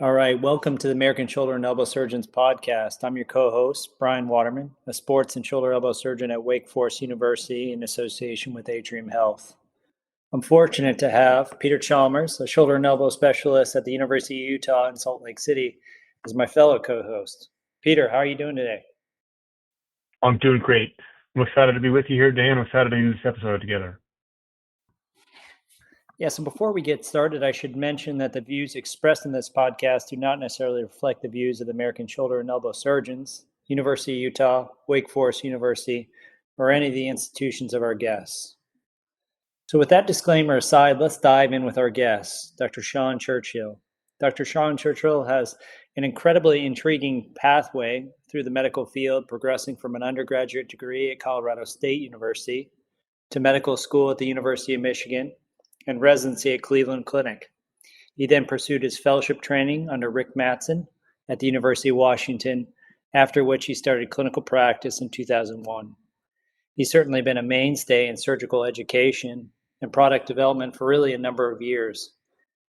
All right, welcome to the American Shoulder and Elbow Surgeons podcast. I'm your co-host, Brian Waterman, a sports and shoulder elbow surgeon at Wake Forest University in association with Atrium Health. I'm fortunate to have Peter Chalmers, a shoulder and elbow specialist at the University of Utah in Salt Lake City, as my fellow co-host. Peter, how are you doing today? I'm doing great. I'm excited to be with you here today. I'm excited to do this episode together. Yeah, so before we get started, I should mention that the views expressed in this podcast do not necessarily reflect the views of the American Shoulder and Elbow Surgeons, University of Utah, Wake Forest University, or any of the institutions of our guests. So with that disclaimer aside, let's dive in with our guest, Dr. Sean Churchill. Dr. Sean Churchill has an incredibly intriguing pathway through the medical field, progressing from an undergraduate degree at Colorado State University to medical school at the University of Michigan and residency at Cleveland Clinic. He then pursued his fellowship training under Rick Mattson at the University of Washington, after which he started clinical practice in 2001. He's certainly been a mainstay in surgical education and product development for really a number of years.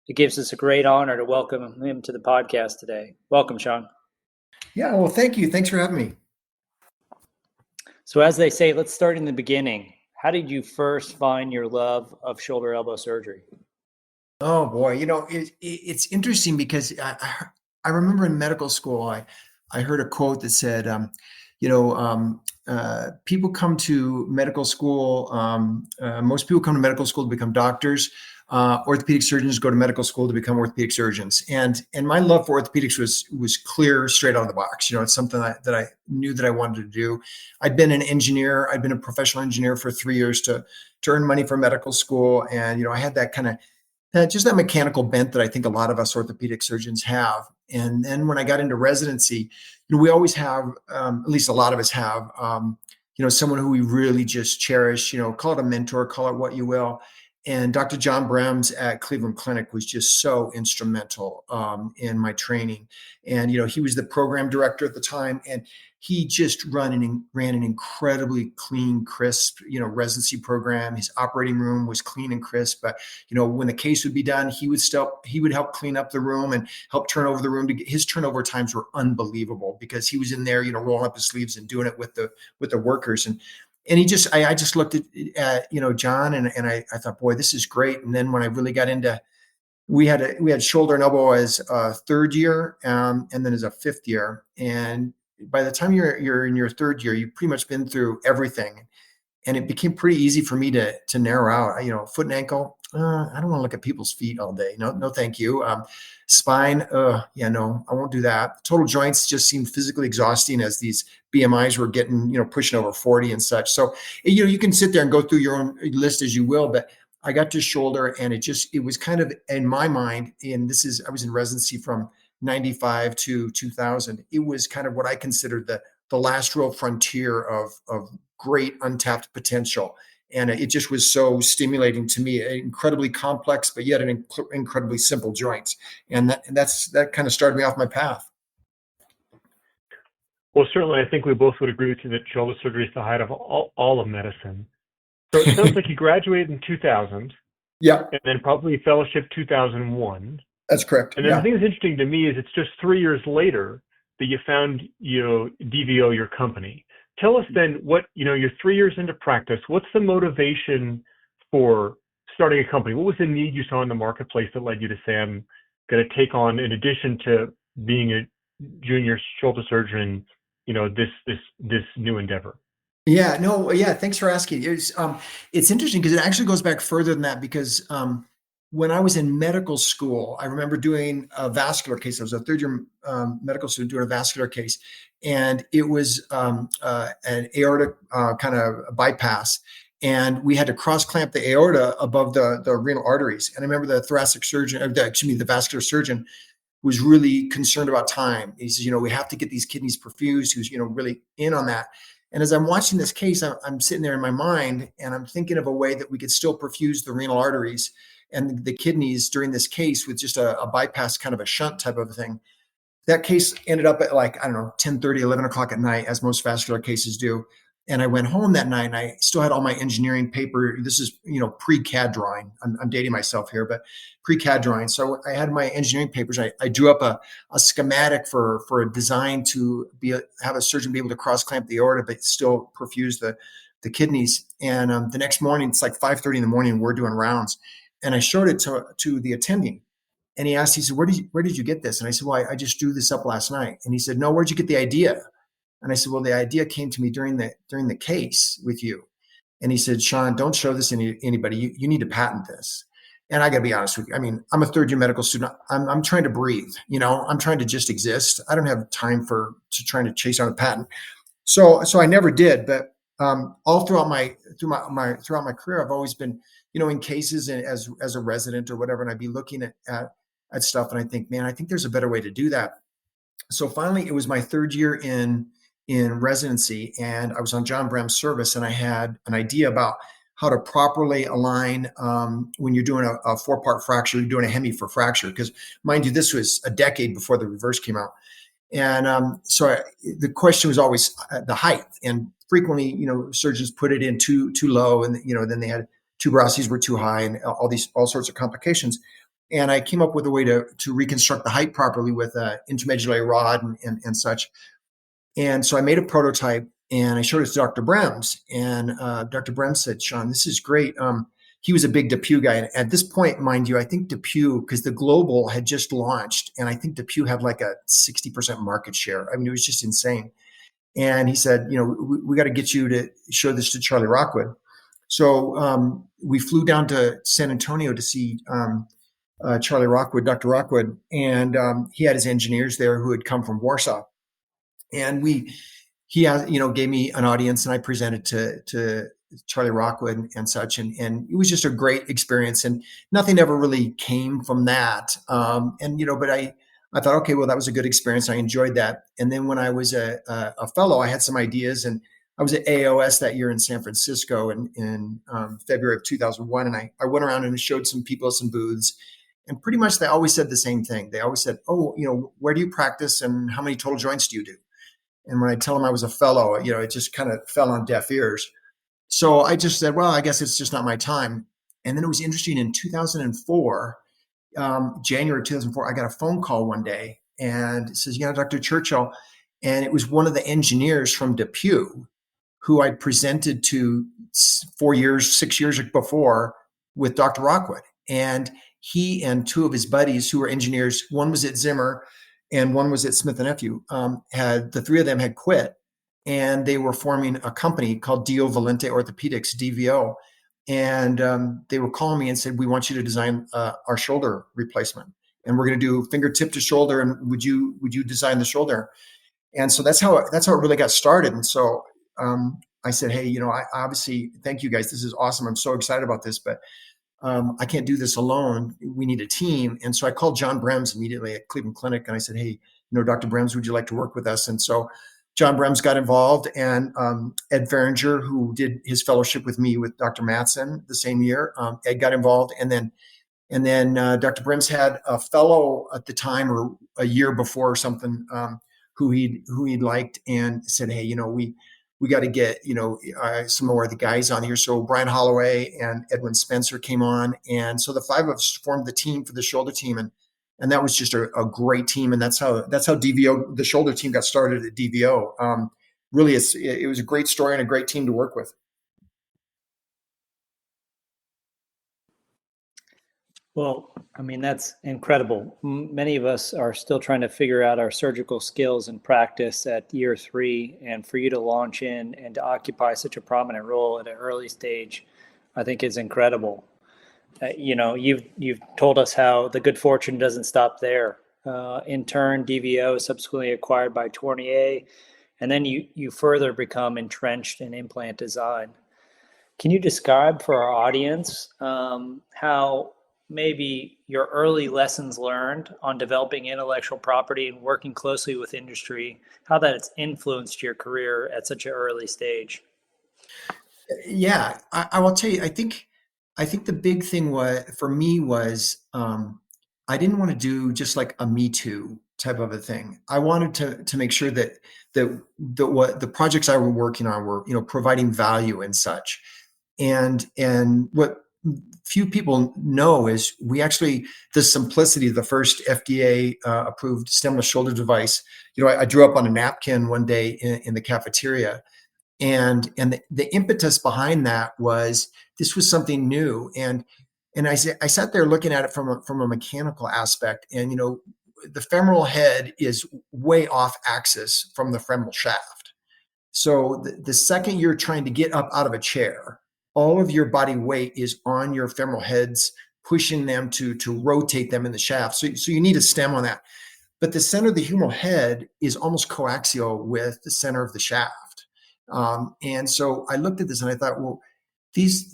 It gives us a great honor to welcome him to the podcast today. Welcome, Sean. Yeah, well, thank you. Thanks for having me. So as they say, let's start in the beginning. How did you first find your love of shoulder elbow surgery? Oh boy, it's interesting because I remember in medical school I heard a quote that said, people come to medical school. Most people come to medical school to become doctors. Orthopedic surgeons go to medical school to become orthopedic surgeons. And my love for orthopedics was clear straight out of the box. It's something that I knew that I wanted to do. I'd been an engineer. I'd been a professional engineer for 3 years to earn money for medical school. And, I had that kind of just that mechanical bent that I think a lot of us orthopedic surgeons have. And then when I got into residency, we always have, at least a lot of us have, someone who we really just cherish, call it a mentor, call it what you will. And Dr. John Brems at Cleveland Clinic was just so instrumental in my training. And, he was the program director at the time, and he just ran an incredibly clean, crisp, residency program. His operating room was clean and crisp. But, when the case would be done, he would help clean up the room and help turn over the room. His turnover times were unbelievable because he was in there, rolling up his sleeves and doing it with the workers. And I just looked at John and I thought, boy, this is great. And then when I really got into, we had shoulder and elbow as a third year, and then as a fifth year. And by the time you're in your third year, you've pretty much been through everything. And it became pretty easy for me to narrow out, foot and ankle. I don't want to look at people's feet all day. No, thank you. Spine. No, I won't do that. Total joints just seemed physically exhausting as these BMIs were getting, pushing over 40 and such. So, you can sit there and go through your own list as you will, but I got to shoulder and it was kind of in my mind, and I was in residency from 95 to 2000. It was kind of what I considered the last real frontier of great untapped potential. And it just was so stimulating to me, incredibly complex, but yet an incredibly simple joints. And that kind of started me off my path. Well, certainly, I think we both would agree with you that shoulder surgery is the height of all of medicine. So it sounds like you graduated in 2000. Yeah. And then probably fellowship 2001. That's correct. And then the thing that's interesting to me is it's just 3 years later that you found, DVO, your company. Tell us then what, you're 3 years into practice. What's the motivation for starting a company? What was the need you saw in the marketplace that led you to say, I'm going to take on, in addition to being a junior shoulder surgeon, this new endeavor? Yeah, no, yeah. Thanks for asking. It's interesting because it actually goes back further than that because when I was in medical school, I remember doing a vascular case. I was a third year medical student doing a vascular case, and it was an aortic kind of bypass. And we had to cross clamp the aorta above the renal arteries. And I remember the thoracic surgeon, the vascular surgeon was really concerned about time. He says, we have to get these kidneys perfused. He was, really in on that. And as I'm watching this case, I'm sitting there in my mind and I'm thinking of a way that we could still perfuse the renal arteries and the kidneys during this case with just a bypass, kind of a shunt type of a thing. That case ended up at 10:30, 11 o'clock at night, as most vascular cases do. And I went home that night and I still had all my engineering paper. This is, pre-CAD drawing. I'm dating myself here, but pre-CAD drawing. So I had my engineering papers. I drew up a schematic for a design to have a surgeon be able to cross clamp the aorta, but still perfuse the kidneys. And the next morning, it's like 5:30 in the morning, we're doing rounds. And I showed it to the attending. And he asked, he said, where did you get this? And I said, well, I just drew this up last night. And he said, no, where'd you get the idea? And I said, well, the idea came to me during the case with you. And he said, Sean, don't show this to anybody. You need to patent this. And I got to be honest with you. I mean, I'm a third year medical student. I'm trying to breathe. I'm trying to just exist. I don't have time to trying to chase down a patent. So I never did. But all throughout my career, I've always been, in cases as a resident or whatever, and I'd be looking at stuff, and I think, man, I think there's a better way to do that. So finally, it was my third year in residency, and I was on John Brem's service, and I had an idea about how to properly align when you're doing a 4-part fracture, you're doing a hemi for fracture, because mind you, this was a decade before the reverse came out. And the question was always the height, and frequently, surgeons put it in too low, and then they had tuberosities were too high, and all sorts of complications. And I came up with a way to reconstruct the height properly with an intermedullary rod and such. And so I made a prototype and I showed it to Dr. Brems. And Dr. Brems said, Sean, this is great. He was a big DePuy guy. And at this point, mind you, I think DePuy, because the Global had just launched, and I think DePuy had like a 60% market share. I mean, it was just insane. And he said, we got to get you to show this to Charlie Rockwood. So we flew down to San Antonio to see Charlie Rockwood, Dr. Rockwood, and he had his engineers there who had come from Warsaw. And he gave me an audience, and I presented to Charlie Rockwood and such, and it was just a great experience, and nothing ever really came from that. But I thought, okay, well, that was a good experience. I enjoyed that. And then when I was a fellow, I had some ideas, and I was at AOS that year in San Francisco in February of 2001, and I went around and showed some people some booths. And pretty much they always said the same thing. They always said, oh, where do you practice and how many total joints do you do? And when I tell them I was a fellow, it just kind of fell on deaf ears. So I just said, well, I guess it's just not my time. And then it was interesting in 2004, January 2004, I got a phone call one day and it says, Dr. Churchill. And it was one of the engineers from DePuy who I'd presented to 6 years before with Dr. Rockwood. And he and two of his buddies who were engineers, one was at Zimmer and one was at Smith & Nephew, the three of them had quit, and they were forming a company called Dio Valente Orthopaedics, DVO. And they were calling me and said, we want you to design our shoulder replacement. And we're going to do fingertip to shoulder. And would you design the shoulder? And so that's how it really got started. And so I said, hey, I obviously, thank you guys. This is awesome. I'm so excited about this, but I can't do this alone. We need a team. And so I called John Brems immediately at Cleveland Clinic. And I said, hey, Dr. Brems, would you like to work with us? And so John Brems got involved, and Ed Feringer, who did his fellowship with me with Dr. Mattson the same year, Ed got involved. And then Dr. Brems had a fellow at the time, or a year before or something, who he'd liked, and said, hey, we got to get, some more of the guys on here. So Brian Holloway and Edwin Spencer came on. And so the five of us formed the team for the shoulder team. And that was just a great team. And that's how DVO, the shoulder team, got started at DVO. Really, it was a great story and a great team to work with. Well, I mean, that's incredible. Many of us are still trying to figure out our surgical skills and practice at year 3. And for you to launch in and to occupy such a prominent role at an early stage, I think is incredible. You've told us how the good fortune doesn't stop there. In turn, DVO subsequently acquired by Tournier, and then you further become entrenched in implant design. Can you describe for our audience how maybe your early lessons learned on developing intellectual property and working closely with industry, how that has influenced your career at such an early stage? Yeah, I will tell you, I think the big thing for me was I didn't want to do just like a Me Too type of a thing. I wanted to make sure that what the projects I were working on were, providing value and such. And what few people know is the simplicity of the first FDA approved stemless shoulder device. I drew up on a napkin one day in the cafeteria, and the impetus behind that was this was something new, and I sat there looking at it from a mechanical aspect, and the femoral head is way off axis from the femoral shaft. So the second you're trying to get up out of a chair, all of your body weight is on your femoral heads, pushing them to rotate them in the shaft. So you need a stem on that. But the center of the humeral head is almost coaxial with the center of the shaft. And so I looked at this and I thought, well,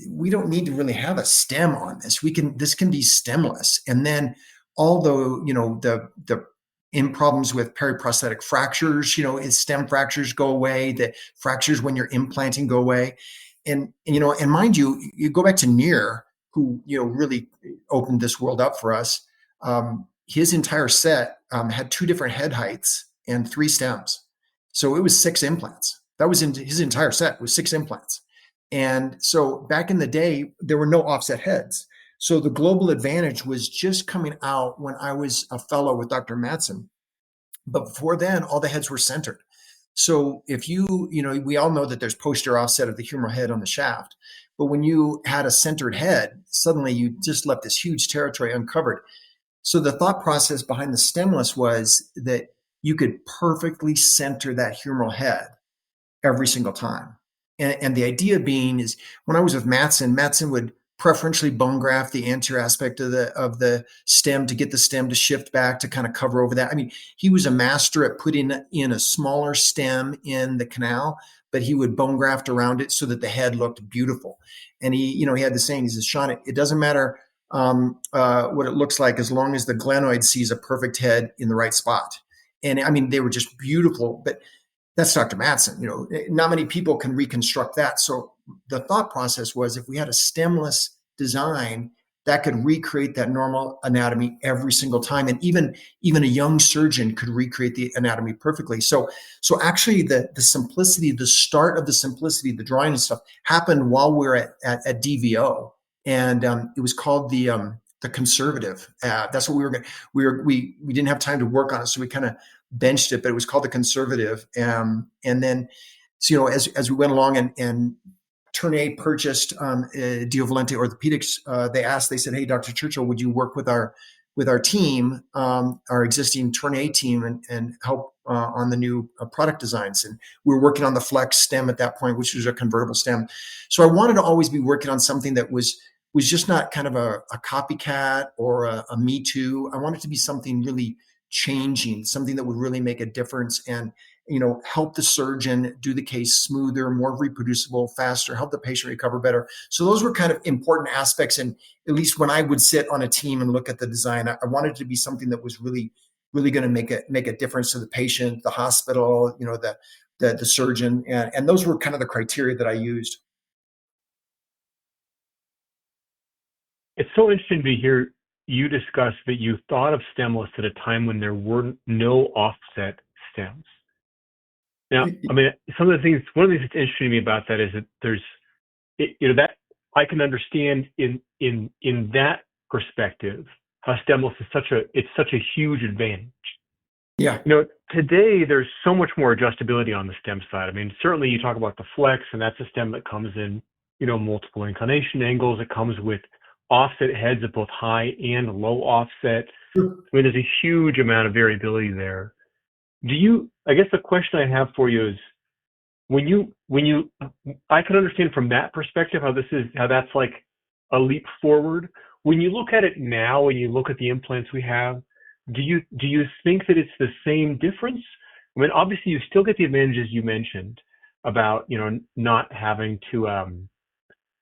we don't need to really have a stem on this. This can be stemless. And then although, the in problems with periprosthetic fractures, stem fractures go away, the fractures when you're implanting go away. And mind you, you go back to Neer, who, really opened this world up for us. His entire set had 2 different head heights and 3 stems. So it was 6 implants. That was in his entire set, was 6 implants. And so back in the day, there were no offset heads. So the global advantage was just coming out when I was a fellow with Dr. Mattson. But before then, all the heads were centered. So if we all know that there's posterior offset of the humeral head on the shaft. But when you had a centered head, suddenly you just left this huge territory uncovered. So the thought process behind the stemless was that you could perfectly center that humeral head every single time. And the idea being is when I was with Mattson would preferentially bone graft the anterior aspect of the stem to get the stem to shift back to kind of cover over that. I mean, he was a master at putting in a smaller stem in the canal, but he would bone graft around it so that the head looked beautiful. And he had the saying, he says, Sean, it doesn't matter what it looks like as long as the glenoid sees a perfect head in the right spot. And I mean, they were just beautiful, but that's Dr. Mattson. Not many people can reconstruct that. So the thought process was if we had a stemless design that could recreate that normal anatomy every single time, and even a young surgeon could recreate the anatomy perfectly. So actually the simplicity, the start of the simplicity, the drawing and stuff happened while we were at DVO, and it was called the conservative. That's what we didn't have time to work on it, so we kind of benched it, but it was called the conservative. And then, so as we went along and Tournai purchased Dio Valente Orthopedics, they said, hey, Dr. Churchill, would you work with our team, our existing Tournai team, and help on the new product designs? And we were working on the Flex stem at that point, which was a convertible stem. So I wanted to always be working on something that was just not kind of a copycat or a me too. I wanted to be something really changing, something that would really make a difference and help the surgeon do the case smoother, more reproducible, faster, help the patient recover better. So those were kind of important aspects. And at least when I would sit on a team and look at the design, I wanted it to be something that was really going to make a difference to the patient, the hospital, the surgeon, and those were kind of the criteria that I used. It's so interesting to hear you discuss that you thought of stemless at a time when there were no offset stems. Now, I mean, one of the things that's interesting to me about that is that that I can understand in that perspective how stemless is such a huge advantage. Yeah. Today there's so much more adjustability on the stem side. I mean, certainly you talk about the Flex, and that's a stem that comes in, multiple inclination angles. It comes with offset heads at both high and low offset. I mean, there's a huge amount of variability there. I guess the question I have for you is, I can understand from that perspective how that's like a leap forward. When you look at it now, when you look at the implants we have, do you think that it's the same difference? I mean, obviously you still get the advantages you mentioned about, not having to,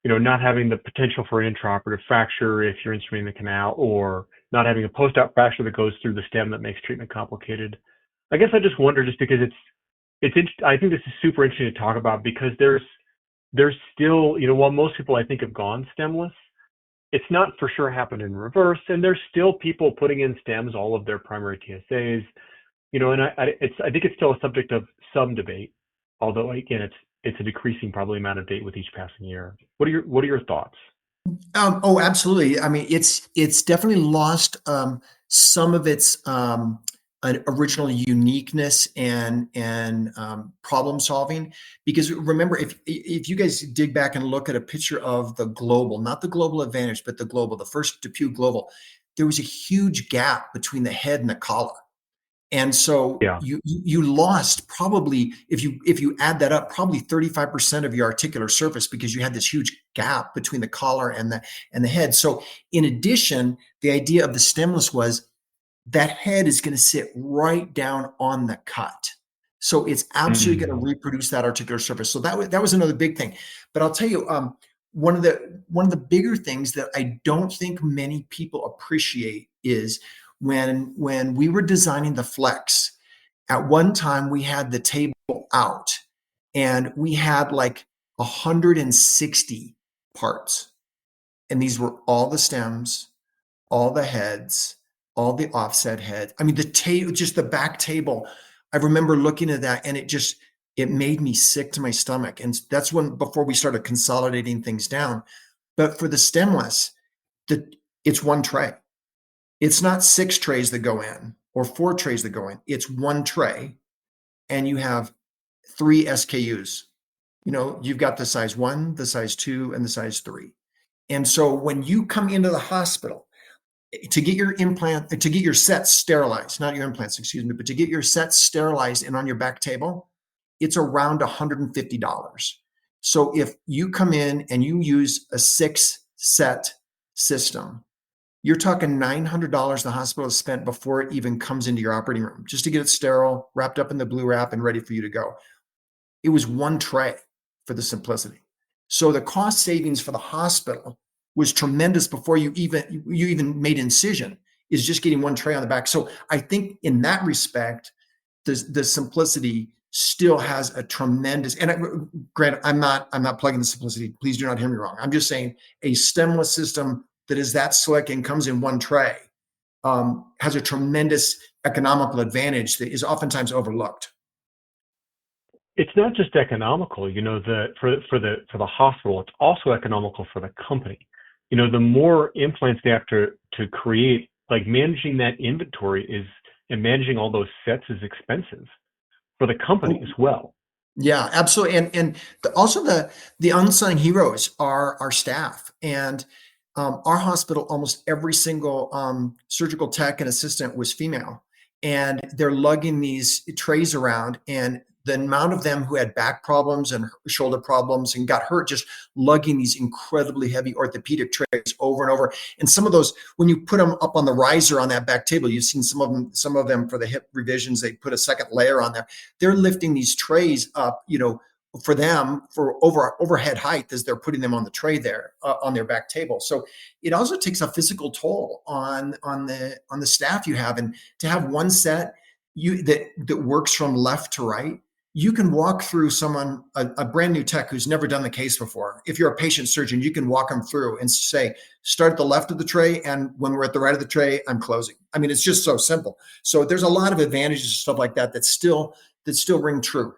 not having the potential for an intraoperative fracture if you're instrumenting the canal, or not having a post-op fracture that goes through the stem that makes treatment complicated. I guess I just wonder, just because I think this is super interesting to talk about, because there's still, while most people I think have gone stemless, it's not for sure happened in reverse, and there's still people putting in stems all of their primary TSAs. And I think it's still a subject of some debate, although again, it's a decreasing probably amount of debate with each passing year. What are your thoughts? Oh, absolutely. I mean, it's definitely lost some of its original uniqueness and problem solving. Because remember, if you guys dig back and look at a picture of the global, not the global advantage, but the global, the first DePuy global, there was a huge gap between the head and the collar. And so Yeah. you lost probably, if you add that up, probably 35% of your articular surface, because you had this huge gap between the collar and the head. So in addition, the idea of the stemless was that head is going to sit right down on the cut. So it's absolutely going to Mm. reproduce that articular surface. So that was another big thing. But I'll tell you, one of the bigger things that I don't think many people appreciate is when we were designing the Flex. At one time, we had the table out, and we had like 160 parts, and these were all the stems, all the heads, all the offset heads. I mean, the table, just the back table. I remember looking at that, and it made me sick to my stomach. And that's before we started consolidating things down. But for the stemless, it's one tray. It's not 6 trays that go in or 4 trays that go in. It's one tray, and you have 3 SKUs. You've got the size 1, the size 2, and the size 3. And so when you come into the hospital to get your sets sterilized, not your implants, excuse me, but to get your sets sterilized and on your back table, it's around $150. So if you come in and you use a 6-set system, you're talking $900 the hospital has spent before it even comes into your operating room, just to get it sterile, wrapped up in the blue wrap, and ready for you to go. It was one tray for the simplicity. So the cost savings for the hospital was tremendous before you even made incision, is just getting one tray on the back. So I think in that respect, the simplicity still has a tremendous, and granted, I'm not plugging the simplicity. Please do not hear me wrong. I'm just saying a stemless system that is that slick and comes in one tray has a tremendous economical advantage that is oftentimes overlooked. It's not just economical, for the hospital, it's also economical for the company. The more implants they have to create, like managing that inventory and managing all those sets is expensive for the company as well. Yeah, absolutely. And also the unsung heroes are our staff. And our hospital, almost every single surgical tech and assistant was female, and they're lugging these trays around. And the amount of them who had back problems and shoulder problems and got hurt just lugging these incredibly heavy orthopedic trays over and over. And some of those, when you put them up on the riser on that back table, you've seen some of them for the hip revisions, they put a second layer on there. They're lifting these trays up, for them for overhead height as they're putting them on the tray there on their back table. So it also takes a physical toll on the staff you have, and to have one set that works from left to right. You can walk through a brand new tech who's never done the case before. If you're a patient surgeon, you can walk them through and say, start at the left of the tray, and when we're at the right of the tray, I'm closing. I mean, it's just so simple. So there's a lot of advantages and stuff like that that still ring true.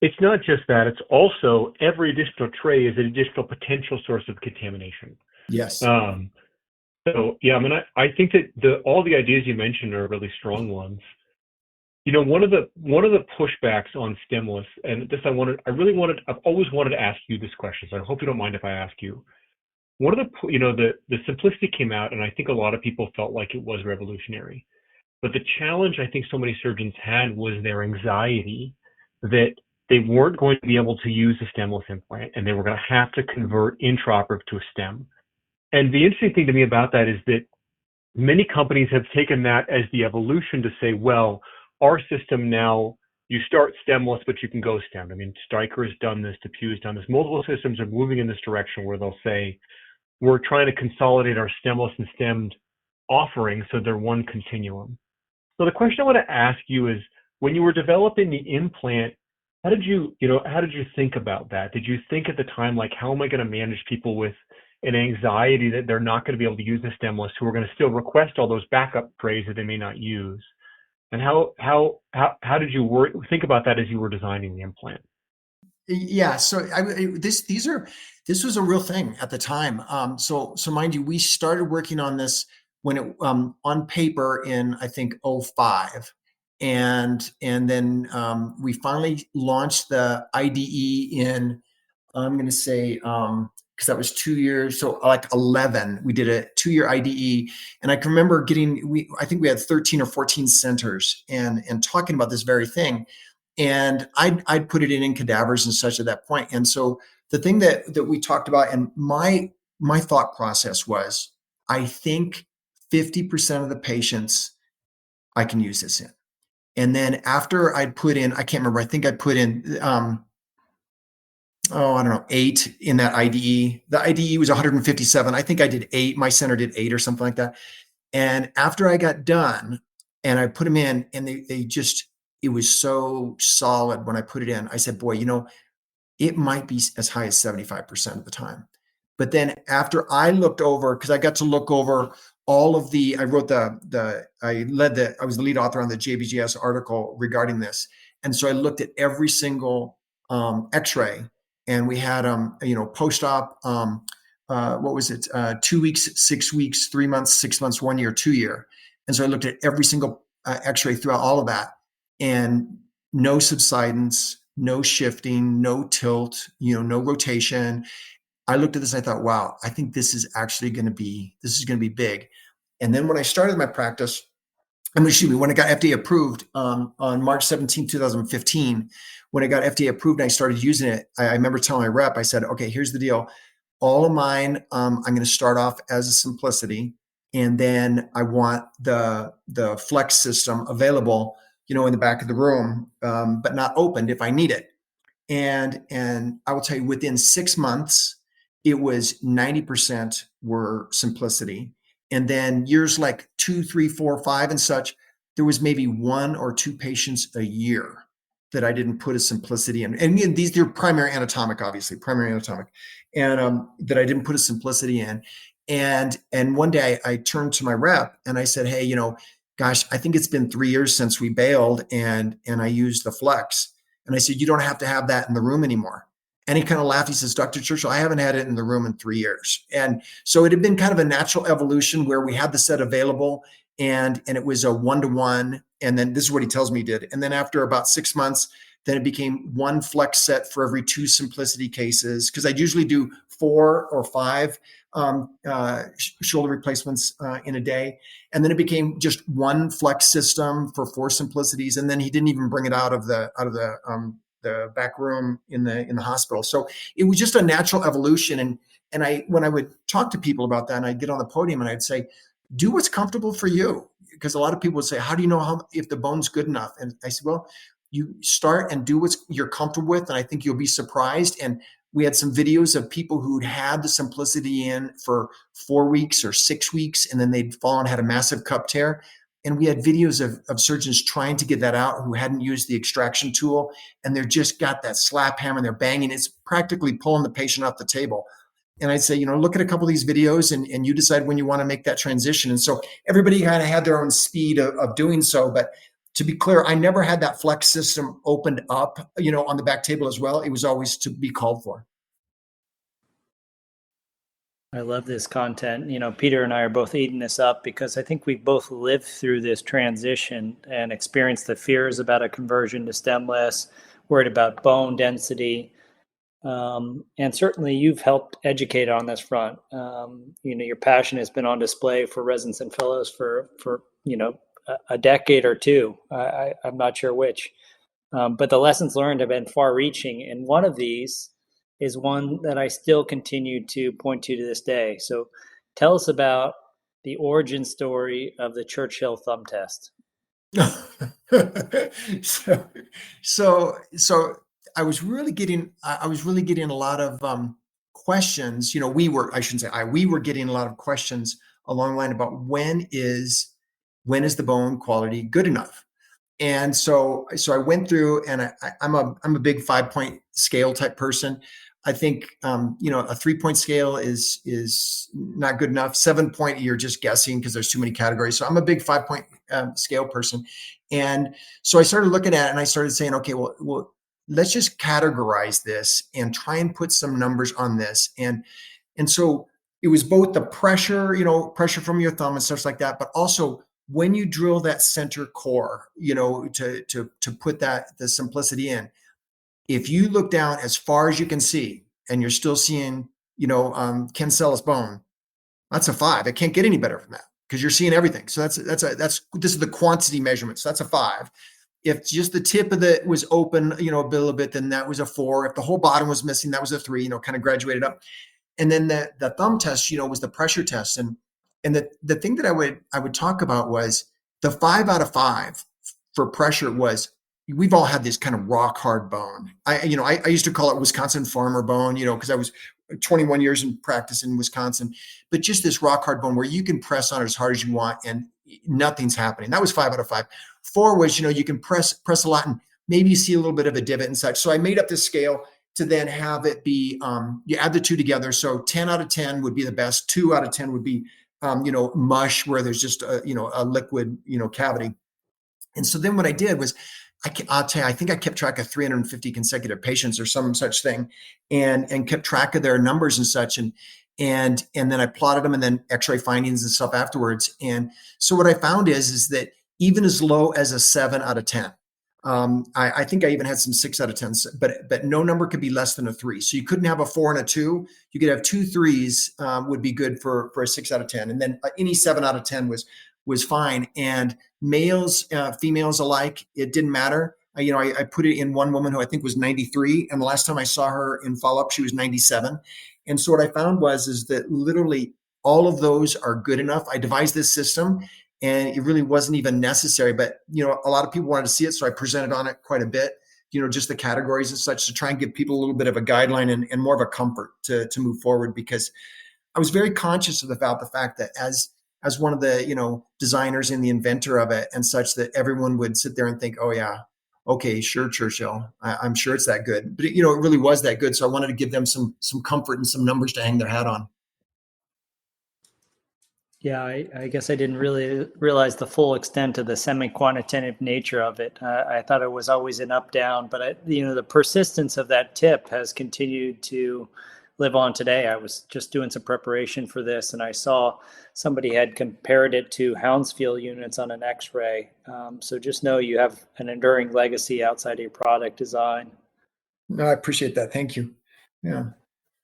It's not just that, it's also every additional tray is an additional potential source of contamination. Yes. So yeah, I mean, I think that all the ideas you mentioned are really strong ones. One of the pushbacks on stemless, and this I've always wanted to ask you this question, so I hope you don't mind if I ask you. One of the simplicity came out, and I think a lot of people felt like it was revolutionary. But the challenge I think so many surgeons had was their anxiety that they weren't going to be able to use a stemless implant, and they were going to have to convert intraoperative to a stem. And the interesting thing to me about that is that many companies have taken that as the evolution to say, well, our system now, you start stemless, but you can go stem. I mean, Stryker has done this, DePuy has done this. Multiple systems are moving in this direction where they'll say, we're trying to consolidate our stemless and stemmed offerings so they're one continuum. So the question I want to ask you is, when you were developing the implant, how did you think about that? Did you think at the time, like, how am I going to manage people with an anxiety that they're not going to be able to use the stemless, who are going to still request all those backup trays that they may not use? And how did you think about that as you were designing the implant? Yeah, so this was a real thing at the time. So mind you, we started working on this when it on paper in I think '05, and then we finally launched the IDE in, I'm going to say, because that was 2 years, so like 11. We did a 2-year IDE, and I can remember I think we had 13 or 14 centers and talking about this very thing. And I'd put it in cadavers and such at that point. And so the thing that we talked about, and my thought process was, I think 50% of the patients I can use this in. And then after I'd put in, I can't remember, I think I put in, I don't know, 8 in that IDE. The IDE was 157. I think I did 8. My center did 8 or something like that. And after I got done and I put them in, and it was so solid when I put it in. I said, boy, it might be as high as 75% of the time. But then after I looked over, because I got to look over all of I wrote I was the lead author on the JBJS article regarding this. And so I looked at every single x-ray, and we had, post-op, what was it? 2 weeks, 6 weeks, 3 months, 6 months, 1 year, 2 year. And so I looked at every single x-ray throughout all of that, and no subsidence, no shifting, no tilt, no rotation. I looked at this and I thought, wow, I think this is going to be big. And then when I started my practice, when it got FDA approved on March 17, 2015, when it got FDA approved and I started using it, I remember telling my rep, I said, okay, here's the deal. All of mine, I'm going to start off as a Simplicity, and then I want the Flex system available, in the back of the room, but not opened if I need it. And I will tell you, within 6 months, it was 90% were Simplicity. And then years like 2, 3, 4, 5 and such, there was maybe 1 or 2 patients a year that I didn't put a Simplicity in. And again, they're primary anatomic, obviously, and that I didn't put a Simplicity in. And one day I turned to my rep and I said, hey, gosh, I think it's been 3 years since we bailed and I used the Flex. And I said, you don't have to have that in the room anymore. And he kind of laughed. He says, Dr. Churchill, I haven't had it in the room in 3 years. And so it had been kind of a natural evolution where we had the set available, and it was a 1-to-1. And then this is what he tells me he did. And then after about 6 months, then it became 1 Flex set for every 2 Simplicity cases, because I usually do 4 or 5 shoulder replacements in a day. And then it became just 1 Flex system for 4 Simplicities. And then he didn't even bring it out of the back room in the hospital. So it was just a natural evolution. And when I would talk to people about that, and I'd get on the podium and I'd say, do what's comfortable for you. Because a lot of people would say, how do you know if the bone's good enough? And I said, well, you start and do what you're comfortable with. And I think you'll be surprised. And we had some videos of people who'd had the Simplicity in for 4 weeks or 6 weeks, and then they'd fallen, had a massive cup tear. And we had videos of surgeons trying to get that out who hadn't used the extraction tool, and they're just got that slap hammer and they're banging. It's practically pulling the patient off the table. And I'd say, look at a couple of these videos and you decide when you want to make that transition. And so everybody kind of had their own speed of doing so. But to be clear, I never had that Flex system opened up, on the back table as well. It was always to be called for. I love this content. Peter and I are both eating this up because I think we've both lived through this transition and experienced the fears about a conversion to stemless, worried about bone density. And certainly you've helped educate on this front. Your passion has been on display for residents and fellows for a decade or two. I'm not sure which. But the lessons learned have been far reaching. And one of these is one that I still continue to point to this day. So tell us about the origin story of the Churchill thumb test. So I was really getting a lot of questions. We were getting a lot of questions along the line about when is the bone quality good enough? And so I went through, and I'm a big 5-point scale type person. I think a 3-point scale is not good enough. 7-point, you're just guessing because there's too many categories. So I'm a big 5-point scale person. And so I started looking at it and I started saying, okay, well, let's just categorize this and try and put some numbers on this. And so it was both the pressure, pressure from your thumb and stuff like that, but also when you drill that center core, to put the simplicity in, if you look down as far as you can see and you're still seeing, cancellous bone, that's a 5. It can't get any better than that because you're seeing everything. So this is the quantity measurement. So that's a 5. If just the tip of it was open, a little bit, then that was a 4. If the whole bottom was missing, that was a 3, kind of graduated up. And then the thumb test, was the pressure test. And the thing that I would talk about was the 5 out of 5 for pressure was, we've all had this kind of rock hard bone. I used to call it Wisconsin farmer bone, because I was 21 years in practice in Wisconsin, but just this rock hard bone where you can press on it as hard as you want and nothing's happening. That was 5 out of 5. 4 was, you can press a lot and maybe you see a little bit of a divot and such. So I made up this scale to then have it be, you add the two together. So 10 out of 10 would be the best. 2 out of 10 would be, mush, where there's just a liquid, cavity. And so then what I did was, I'll tell you, I think I kept track of 350 consecutive patients or some such thing, and kept track of their numbers and such. And then I plotted them and then x-ray findings and stuff afterwards. And so what I found is that even as low as a 7 out of 10, I think I even had some 6 out of 10s, but no number could be less than a 3. So you couldn't have a 4 and a 2. You could have 2 3s would be good for a 6 out of 10. And then any 7 out of 10 was fine. And males, females alike, it didn't matter. I put it in one woman who I think was 93. And the last time I saw her in follow-up, she was 97. And so what I found is that literally all of those are good enough. I devised this system and it really wasn't even necessary, but a lot of people wanted to see it. So I presented on it quite a bit, just the categories and such, to try and give people a little bit of a guideline and more of a comfort to move forward, because I was very conscious about the fact that as one of the, designers and the inventor of it and such, that everyone would sit there and think, oh yeah, okay, sure, Churchill, I'm sure it's that good, but it really was that good. So I wanted to give them some comfort and some numbers to hang their hat on. Yeah, I guess I didn't really realize the full extent of the semi-quantitative nature of it. I thought it was always an up-down, but the persistence of that tip has continued to live on today. I was just doing some preparation for this, and I saw somebody had compared it to Hounsfield units on an X-ray. So just know you have an enduring legacy outside of your product design. No, I appreciate that. Thank you. Yeah.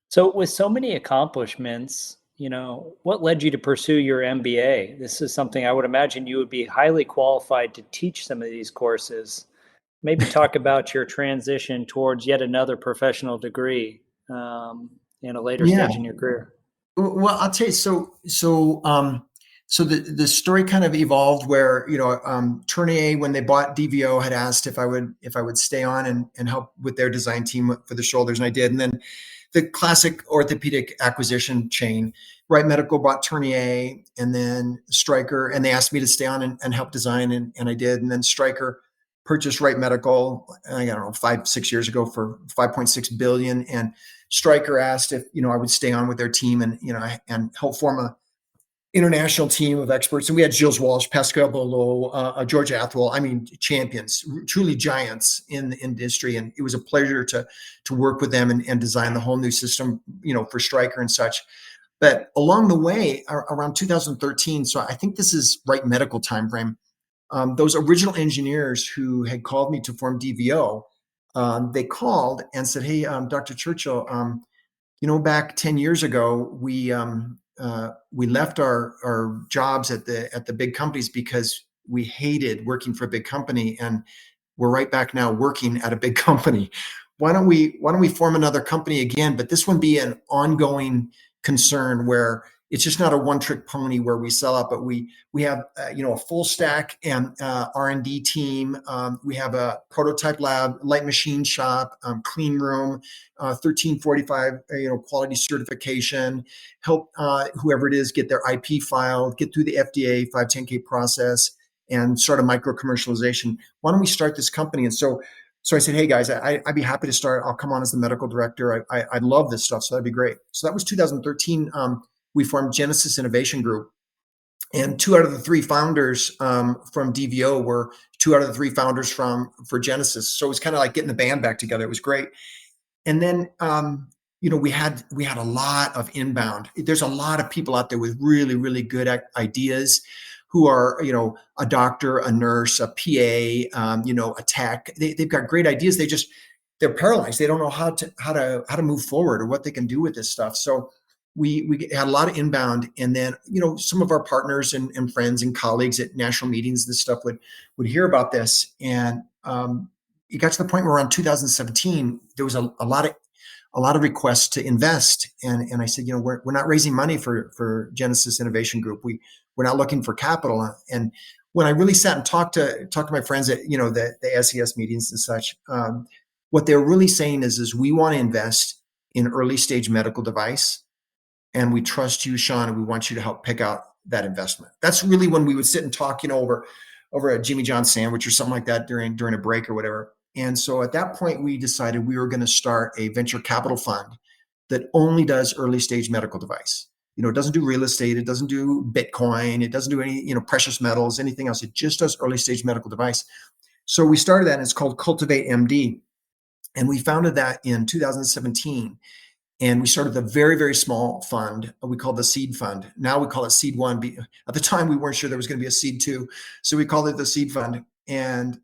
So with so many accomplishments, what led you to pursue your MBA? This is something I would imagine you would be highly qualified to teach some of these courses. Maybe talk about your transition towards yet another professional degree in a later stage in your career. Well, I'll tell you. So the story kind of evolved where Tournier, when they bought DVO, had asked if I would stay on and help with their design team for the shoulders, and I did. And then the classic orthopedic acquisition chain, Wright Medical bought Tournier, and then Stryker, and they asked me to stay on and help design, and I did. And then Stryker purchased Wright Medical, I don't know, 5-6 years ago for $5.6 billion. And Stryker asked if I would stay on with their team and help form a international team of experts. And we had Gilles Walsh, Pascal Bolo, George Athwell. I mean, champions, truly giants in the industry. And it was a pleasure to work with them and design the whole new system, for Stryker and such. But along the way, around 2013, so I think this is Wright Medical timeframe, those original engineers who had called me to form DVO, they called and said, hey, Dr. Churchill, back 10 years ago, we left our jobs at the big companies because we hated working for a big company, and we're right back now working at a big company. Why don't we form another company again, but this one be an ongoing concern where it's just not a one-trick pony where we sell out, but we have a full stack and R&D team. We have a prototype lab, light machine shop, clean room, 1345 quality certification. Help whoever it is get their IP filed, get through the FDA 510(k) process, and start a micro commercialization. Why don't we start this company? And so I said, hey guys, I'd be happy to start. I'll come on as the medical director. I love this stuff, so that'd be great. So that was 2013. We formed Genesis Innovation Group, And 2 out of the 3 founders from DVO were 2 out of the 3 founders for Genesis. So it was kind of like getting the band back together. It was great. And then we had a lot of inbound. There's a lot of people out there with really, really good ideas who are, a doctor, a nurse, a PA, a tech. They've got great ideas. They're paralyzed. They don't know how to move forward or what they can do with this stuff. So we had a lot of inbound, and then some of our partners and friends and colleagues at national meetings and stuff would hear about this, and it got to the point where around 2017 there was a lot of requests to invest, and I said, we're not raising money for Genesis Innovation Group. We're not looking for capital. And when I really sat and talked to my friends at the ASES meetings and such, what they're really saying is we want to invest in early stage medical device, and we trust you, Sean, and we want you to help pick out that investment. That's really when we would sit and talk, over a Jimmy John sandwich or something like that during a break or whatever. And so at that point, we decided we were going to start a venture capital fund that only does early stage medical device. It doesn't do real estate, it doesn't do Bitcoin, it doesn't do any precious metals, anything else. It just does early stage medical device. So we started that, and it's called Cultivate MD, and we founded that in 2017. And we started a very, very small fund. We called the Seed Fund. Now we call it Seed One. At the time, we weren't sure there was going to be a Seed Two, so we called it the Seed Fund. And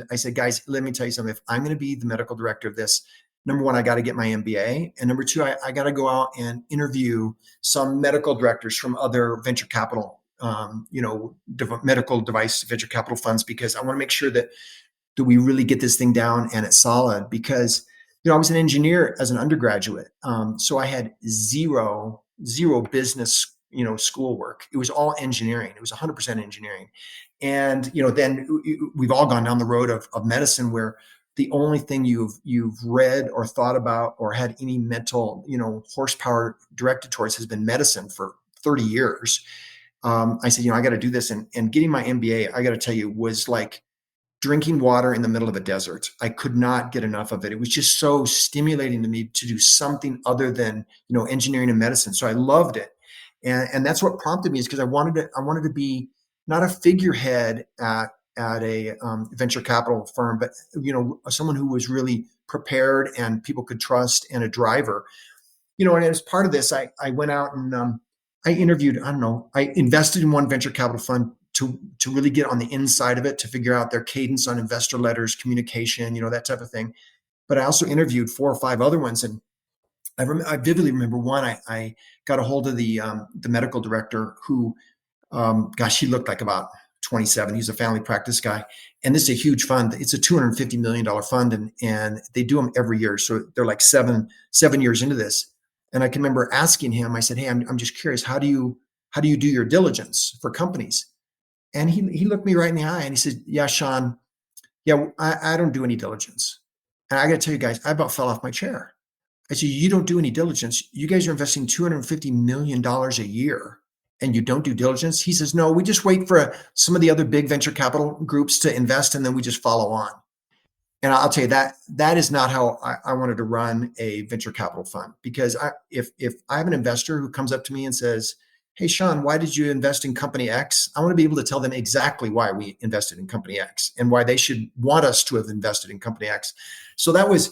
I said, guys, let me tell you something. If I'm going to be the medical director of this, number one, I got to get my MBA, and number two, I got to go out and interview some medical directors from other venture capital, medical device venture capital funds, because I want to make sure that we really get this thing down and it's solid. Because I was an engineer as an undergraduate, so I had zero business schoolwork. It was all engineering. It was 100% engineering. And then we've all gone down the road of medicine, where the only thing you've read or thought about or had any mental horsepower directed towards has been medicine for 30 years. I said, I got to do this, and getting my MBA, I got to tell you, was like drinking water in the middle of a desert. I could not get enough of it. It was just so stimulating to me to do something other than, engineering and medicine. So I loved it. And that's what prompted me, is because I wanted to be not a figurehead at a venture capital firm, but, someone who was really prepared and people could trust, and a driver. And as part of this, I went out and I interviewed, I invested in one venture capital fund to really get on the inside of it, to figure out their cadence on investor letters, communication, that type of thing. But I also interviewed 4 or 5 other ones, and I vividly remember one. I got a hold of the medical director, who, he looked like about 27. He's a family practice guy, and this is a huge fund. It's a $250 million fund, and they do them every year. So they're like seven years into this. And I can remember asking him. I said, "Hey, I'm just curious. How do you do your diligence for companies?" And he looked me right in the eye, and he said, "Yeah, Sean, yeah, I don't do any diligence." And I got to tell you guys, I about fell off my chair. I said, "You don't do any diligence? You guys are investing $250 million a year, and you don't do diligence?" He says, "No, we just wait for some of the other big venture capital groups to invest, and then we just follow on." And I'll tell you, that is not how I wanted to run a venture capital fund. Because if I have an investor who comes up to me and says, "Hey, Sean, why did you invest in company X?" I want to be able to tell them exactly why we invested in company X, and why they should want us to have invested in company X. So that was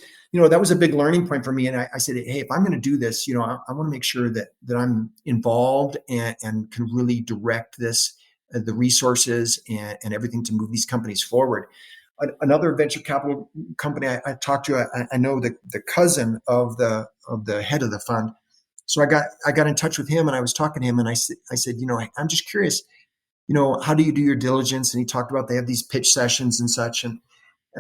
a big learning point for me. And I said, "Hey, if I'm going to do this, I want to make sure that I'm involved and can really direct this, the resources and everything, to move these companies forward." Another venture capital company I talked to, I know the cousin of the head of the fund. So I got in touch with him, and I was talking to him, and I said, "I'm just curious, how do you do your diligence?" And he talked about they have these pitch sessions and such. And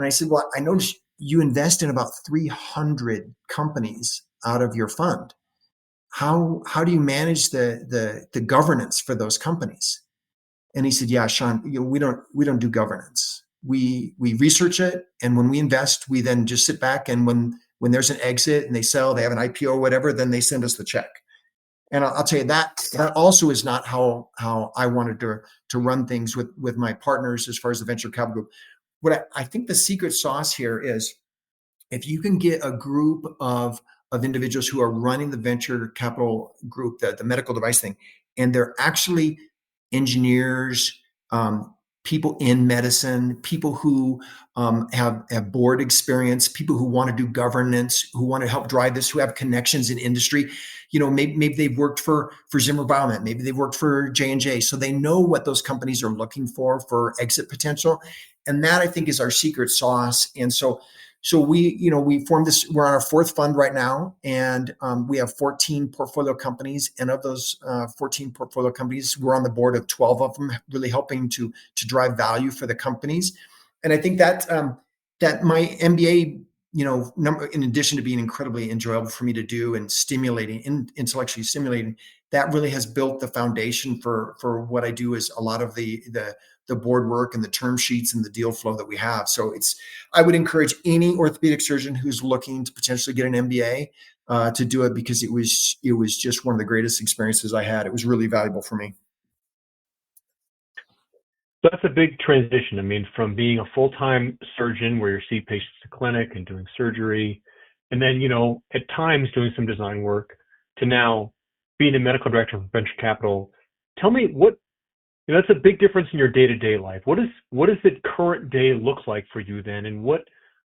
I said, "Well, I noticed you invest in about 300 companies out of your fund. How do you manage the governance for those companies?" And he said, "Yeah, Sean, we don't do governance. We research it, and when we invest, we then just sit back, and when there's an exit and they sell, they have an IPO or whatever, then they send us the check." And I'll tell you, that also is not how I wanted to run things with my partners as far as the venture capital group. What I think the secret sauce here is, if you can get a group of individuals who are running the venture capital group, the medical device thing, and they're actually engineers, people in medicine, people who have board experience, people who want to do governance, who want to help drive this, who have connections in industry. Maybe they've worked for Zimmer Biomet, maybe they've worked for J&J, so they know what those companies are looking for exit potential, and that I think is our secret sauce. And so we formed this. We're on our fourth fund right now, and we have 14 portfolio companies. And of those 14 portfolio companies, we're on the board of 12 of them, really helping to drive value for the companies. And I think that that my MBA, in addition to being incredibly enjoyable for me to do and stimulating, intellectually stimulating, that really has built the foundation for what I do is a lot of the board work and the term sheets and the deal flow that we have. So I would encourage any orthopedic surgeon who's looking to potentially get an MBA to do it, because it was just one of the greatest experiences I had. It was really valuable for me. That's a big transition. I mean, from being a full-time surgeon where you see patients in clinic and doing surgery, and then, at times doing some design work, to now being a medical director for venture capital. Tell me that's a big difference in your day-to-day life. What does the current day look like for you then? And what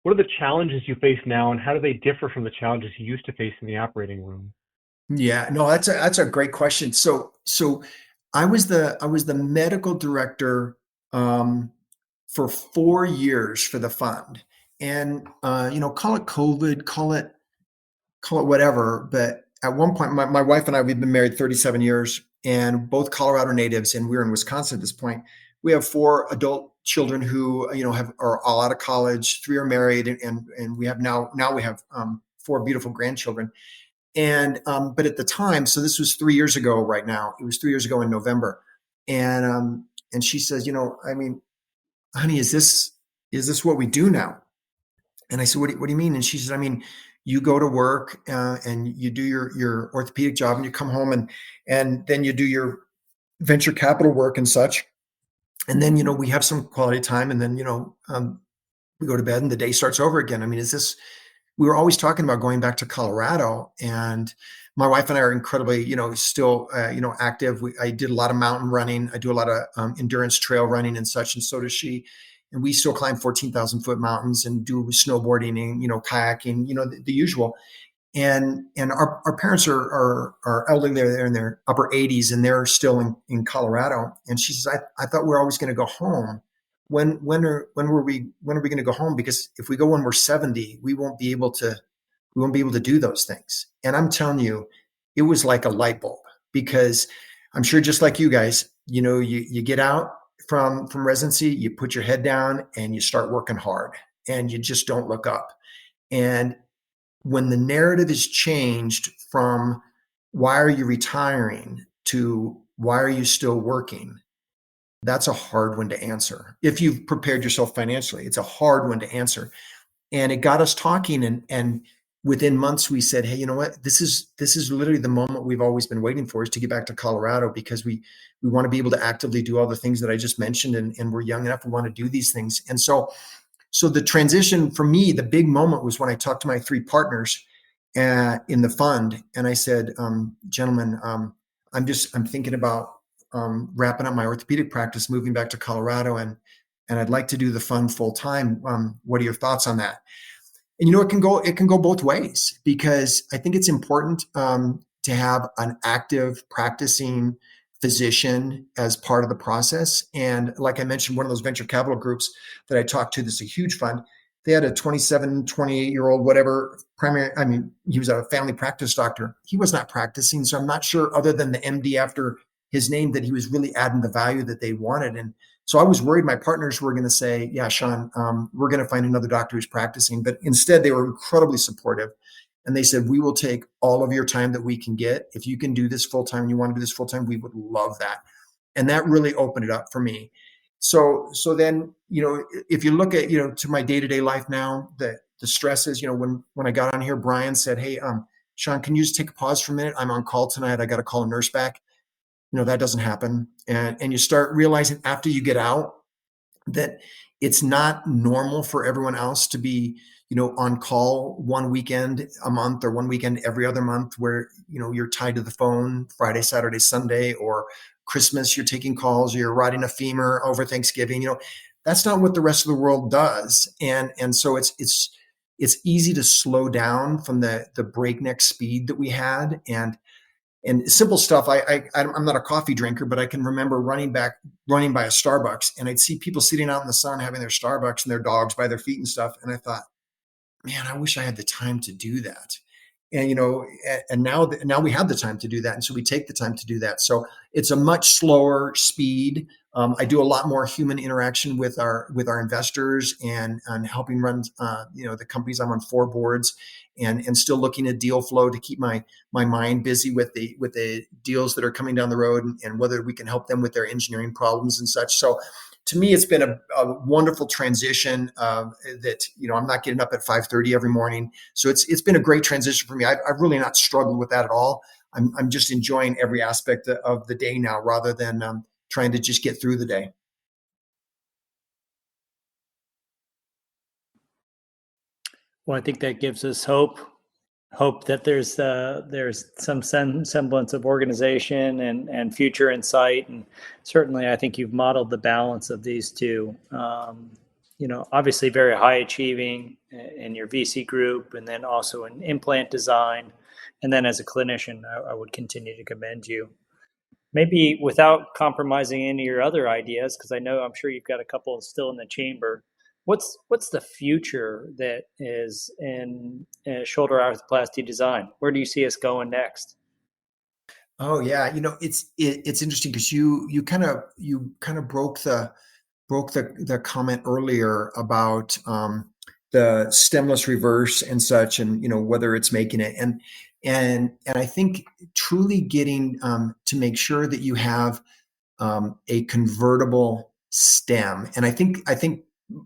are the challenges you face now, and how do they differ from the challenges you used to face in the operating room? Yeah, no, that's a great question. So I was the medical director for 4 years for the fund, and call it COVID, call it whatever. But at one point, my wife and I, we've been married 37 years, and both Colorado natives, and we're in Wisconsin at this point. We have 4 adult children who are all out of college. 3 are married, and we have now we have 4 beautiful grandchildren. And but at the time, so this was 3 years ago. Right now, it was 3 years ago in November, and she says, I mean, honey, is this what we do now? And I said, what do you mean? And she said, I mean, you go to work and you do your orthopedic job, and you come home, and then you do your venture capital work and such. And then, we have some quality time, and then, we go to bed and the day starts over again. I mean, we were always talking about going back to Colorado, and my wife and I are incredibly, still, active. I did a lot of mountain running. I do a lot of endurance trail running and such, and so does she. And we still climb 14,000 foot mountains and do snowboarding and, kayaking, the usual. And our parents are elderly. They're in their upper 80s, and they're still in Colorado. And she says, I thought we were always going to go home. When are we going to go home? Because if we go when we're 70, we won't be able to do those things. And I'm telling you, it was like a light bulb, because I'm sure, just like you guys, you get out from residency, you put your head down and you start working hard, and you just don't look up. And when the narrative is changed from why are you retiring to why are you still working, that's a hard one to answer. If you've prepared yourself financially, it's a hard one to answer. And it got us talking, and within months we said, hey, you know what, this is literally the moment we've always been waiting for, is to get back to Colorado, because we want to be able to actively do all the things that I just mentioned, and we're young enough, we want to do these things. And so the transition for me, the big moment, was when I talked to my 3 partners in the fund, and I said, gentlemen, I'm thinking about wrapping up my orthopedic practice, moving back to Colorado, and I'd like to do the fund full time. What are your thoughts on that? And it can go both ways, because I think it's important to have an active practicing physician as part of the process. And like I mentioned, one of those venture capital groups that I talked to, this is a huge fund. They had a 27, 28-year-old, whatever, he was a family practice doctor. He was not practicing. So I'm not sure, other than the MD after his name, that he was really adding the value that they wanted. And so I was worried my partners were going to say, yeah, Sean, we're going to find another doctor who's practicing. But instead, they were incredibly supportive. And they said, we will take all of your time that we can get. If you can do this full time and you want to do this full time, we would love that. And that really opened it up for me. So then, if you look at, to my day-to-day life now, the stresses, when I got on here, Brian said, hey, Sean, can you just take a pause for a minute? I'm on call tonight. I got to call a nurse back. That doesn't happen. And you start realizing after you get out that it's not normal for everyone else to be, on call one weekend a month, or one weekend every other month, where, you're tied to the phone Friday, Saturday, Sunday, or Christmas, you're taking calls, or you're riding a femur over Thanksgiving. That's not what the rest of the world does. And so it's easy to slow down from the breakneck speed that we had. And simple stuff. I'm not a coffee drinker, but I can remember running by a Starbucks, and I'd see people sitting out in the sun having their Starbucks and their dogs by their feet and stuff. And I thought, man, I wish I had the time to do that. And now we have the time to do that, and so we take the time to do that. So it's a much slower speed. I do a lot more human interaction with our investors and helping run the companies. I'm on 4 boards, and still looking at deal flow to keep my mind busy with the deals that are coming down the road, and whether we can help them with their engineering problems and such. So to me, it's been a wonderful transition. That I'm not getting up at 5:30 every morning, so it's been a great transition for me. I've really not struggled with that at all. I'm just enjoying every aspect of the day now, rather than trying to just get through the day. Well, I think that gives us hope that there's some semblance of organization and future insight. And certainly I think you've modeled the balance of these two. Obviously very high achieving in your VC group, and then also in implant design. And then as a clinician, I would continue to commend you. Maybe without compromising any of your other ideas, because I'm sure you've got a couple still in the chamber. What's the future that is in shoulder arthroplasty design? Where do you see us going next? Oh yeah, it's interesting because you kind of broke the comment earlier about the stemless reverse and such, and whether it's making it, and I think truly getting to make sure that you have a convertible stem. And I think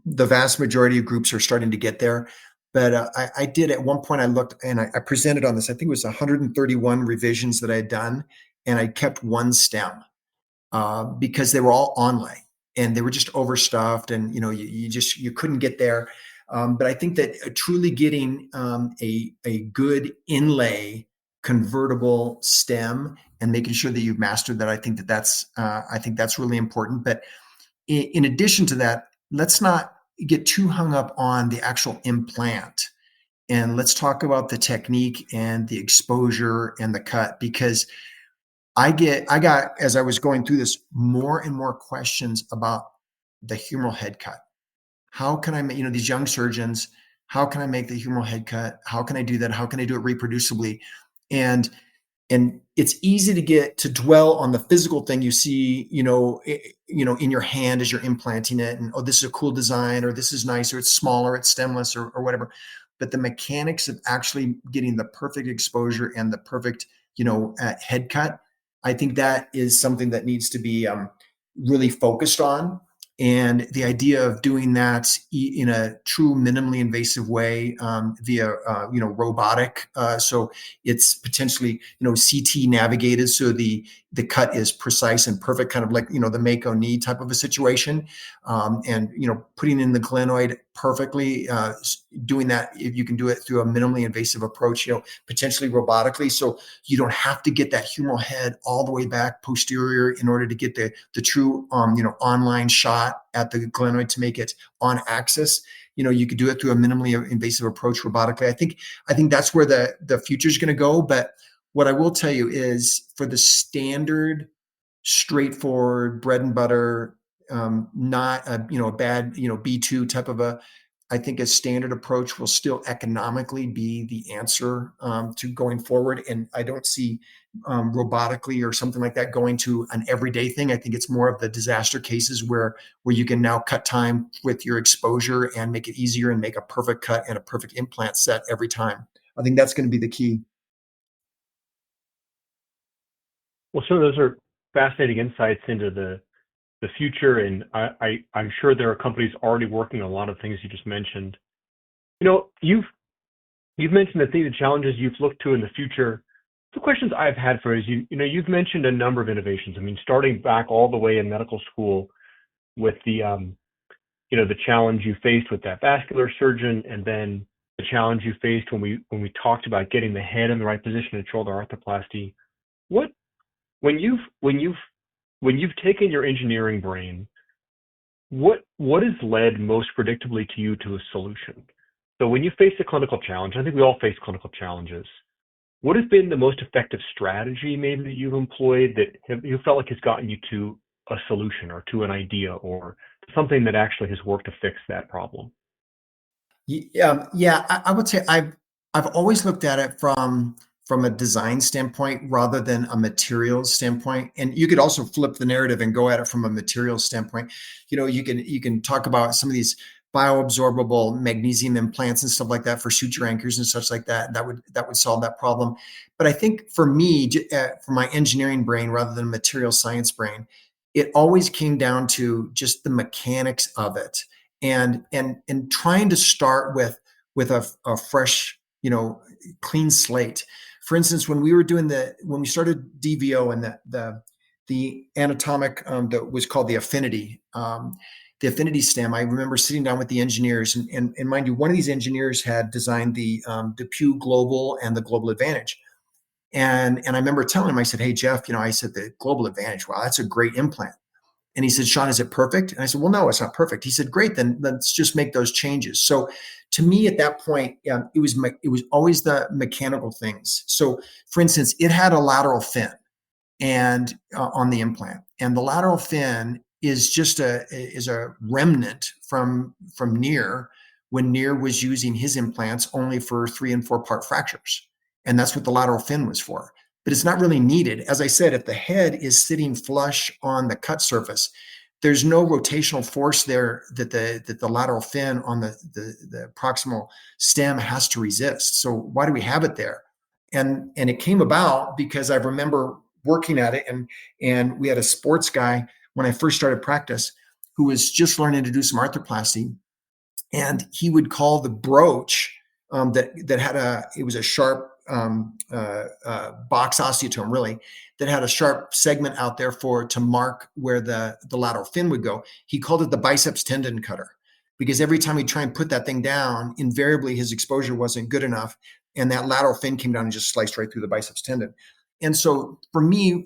the vast majority of groups are starting to get there. But I did at one point, I looked and I presented on this. I think it was 131 revisions that I had done, and I kept one stem because they were all onlay and they were just overstuffed, and you couldn't get there. But I think that truly getting a good inlay convertible stem and making sure that you've mastered that, I think that's really important. But in addition to that, let's not get too hung up on the actual implant, and let's talk about the technique and the exposure and the cut, because I got, as I was going through this, more and more questions about the humeral head cut. How can I make, these young surgeons, how can I make the humeral head cut? How can I do that? How can I do it reproducibly? And it's easy to get to dwell on the physical thing you see, in your hand as you're implanting it, and oh, this is a cool design, or this is nice, or it's smaller, it's stemless, or whatever. But the mechanics of actually getting the perfect exposure and the perfect, head cut, I think that is something that needs to be really focused on. And the idea of doing that in a true minimally invasive way via, robotic. So it's potentially, CT navigated. So the cut is precise and perfect, kind of like, the Mako knee type of a situation. And, putting in the glenoid perfectly, doing that, if you can do it through a minimally invasive approach, potentially robotically. So you don't have to get that humeral head all the way back posterior in order to get the true, online shot at the glenoid to make it on axis. You could do it through a minimally invasive approach robotically. I think that's where the future is going to go. But what I will tell you is, for the standard, straightforward bread and butter, not a bad B2 type of I think a standard approach will still economically be the answer to going forward. And I don't see robotically or something like that going to an everyday thing. I think it's more of the disaster cases where you can now cut time with your exposure and make it easier and make a perfect cut and a perfect implant set every time. I think that's going to be the key. Well, so those are fascinating insights into the future, and I'm sure there are companies already working on a lot of things you just mentioned. You've mentioned the challenges you've looked to in the future. The questions I've had for you is, you've mentioned a number of innovations. I mean, starting back all the way in medical school with the challenge you faced with that vascular surgeon, and then the challenge you faced when we talked about getting the head in the right position in shoulder arthroplasty. When you've when you've taken your engineering brain, what has led most predictably to you to a solution? So when you face a clinical challenge, I think we all face clinical challenges. What has been the most effective strategy maybe that you've employed that you felt like has gotten you to a solution or to an idea or something that actually has worked to fix that problem? Yeah, I would say I've always looked at it from a design standpoint rather than a materials standpoint. And you could also flip the narrative and go at it from a materials standpoint. You can talk about some of these bioabsorbable magnesium implants and stuff like that for suture anchors and such like that. That would solve that problem. But I think for me, for my engineering brain rather than material science brain, it always came down to just the mechanics of it and trying to start with a fresh, clean slate. For instance, when we started DVO and the anatomic that was called the affinity stem, I remember sitting down with the engineers and mind you, one of these engineers had designed the Pew Global and the Global Advantage. And I remember telling him, I said, "Hey, Jeff, I said, the Global Advantage, wow, that's a great implant." And he said, "Sean, is it perfect?" And I said, "Well, no, it's not perfect." He said, "Great, then let's just make those changes." So to me at that point, it was always the mechanical things. So for instance, it had a lateral fin and on the implant, and the lateral fin is just a remnant from Near when Near was using his implants only for 3 and 4 part fractures, and that's what the lateral fin was for. But it's not really needed. As I said, if the head is sitting flush on the cut surface, there's no rotational force there that the lateral fin on the proximal stem has to resist. So why do we have it there? And it came about because I remember working at it, and we had a sports guy when I first started practice who was just learning to do some arthroplasty, and he would call the broach that had it was a sharp box osteotome, really, that had a sharp segment out there to mark where the lateral fin would go. He called it the biceps tendon cutter, because every time he'd try and put that thing down, invariably his exposure wasn't good enough, and that lateral fin came down and just sliced right through the biceps tendon. And so for me,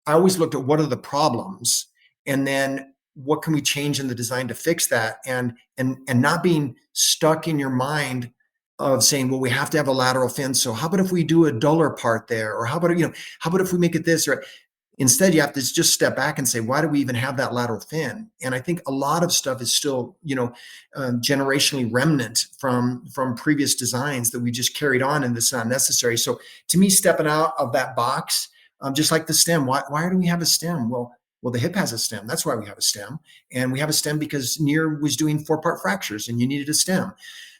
I always looked at what are the problems, and then what can we change in the design to fix that, and not being stuck in your mind of saying, well, we have to have a lateral fin. So how about if we do a duller part there? Or how about if we make it this? Or instead, you have to just step back and say, why do we even have that lateral fin? And I think a lot of stuff is still, generationally remnant from previous designs that we just carried on, and it's not necessary. So to me, stepping out of that box, just like the stem, why do we have a stem? Well, the hip has a stem. That's why we have a stem. And we have a stem because Near was doing 4-part fractures and you needed a stem.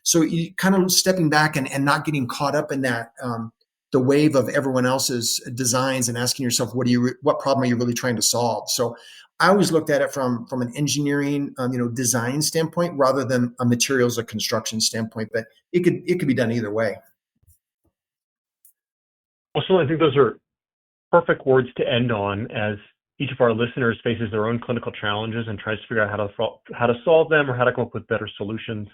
So you kind of stepping back and not getting caught up in that, the wave of everyone else's designs, and asking yourself, what problem are you really trying to solve? So I always looked at it from an engineering, design standpoint rather than a materials or construction standpoint, but it could be done either way. Also, I think those are perfect words to end on as each of our listeners faces their own clinical challenges and tries to figure out how to solve them or how to come up with better solutions.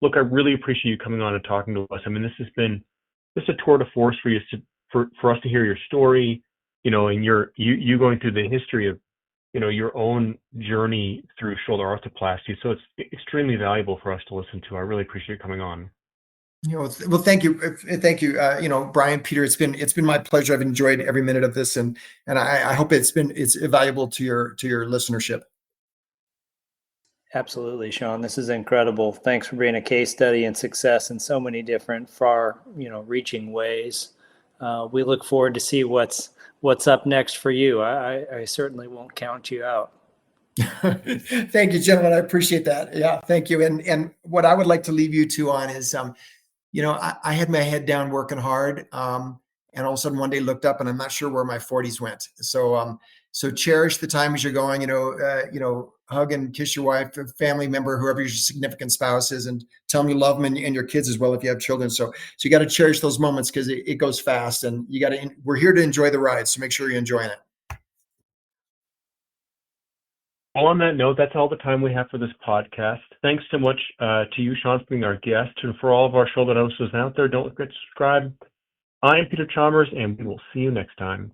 Look, I really appreciate you coming on and talking to us. I mean, this has been just a tour de force for us to hear your story, and you going through the history of, your own journey through shoulder arthroplasty. So it's extremely valuable for us to listen to. I really appreciate you coming on. Well, thank you, Brian, Peter. It's been my pleasure. I've enjoyed every minute of this, and I hope it's valuable to your listenership. Absolutely, Sean. This is incredible. Thanks for being a case study and success in so many different far-reaching ways. We look forward to see what's up next for you. I certainly won't count you out. Thank you, gentlemen. I appreciate that. Yeah, thank you. And what I would like to leave you two on is, I had my head down working hard, and all of a sudden one day looked up and I'm not sure where my 40s went. So cherish the time as you're going, hug and kiss your wife, family member, whoever your significant spouse is, and tell them you love them, and your kids as well if you have children. So you got to cherish those moments because it goes fast, and we're here to enjoy the ride. So make sure you're enjoying it. Well, on that note, that's all the time we have for this podcast. Thanks so much to you, Sean, for being our guest. And for all of our shoulder notices out there, don't forget to subscribe. I'm Peter Chalmers, and we will see you next time.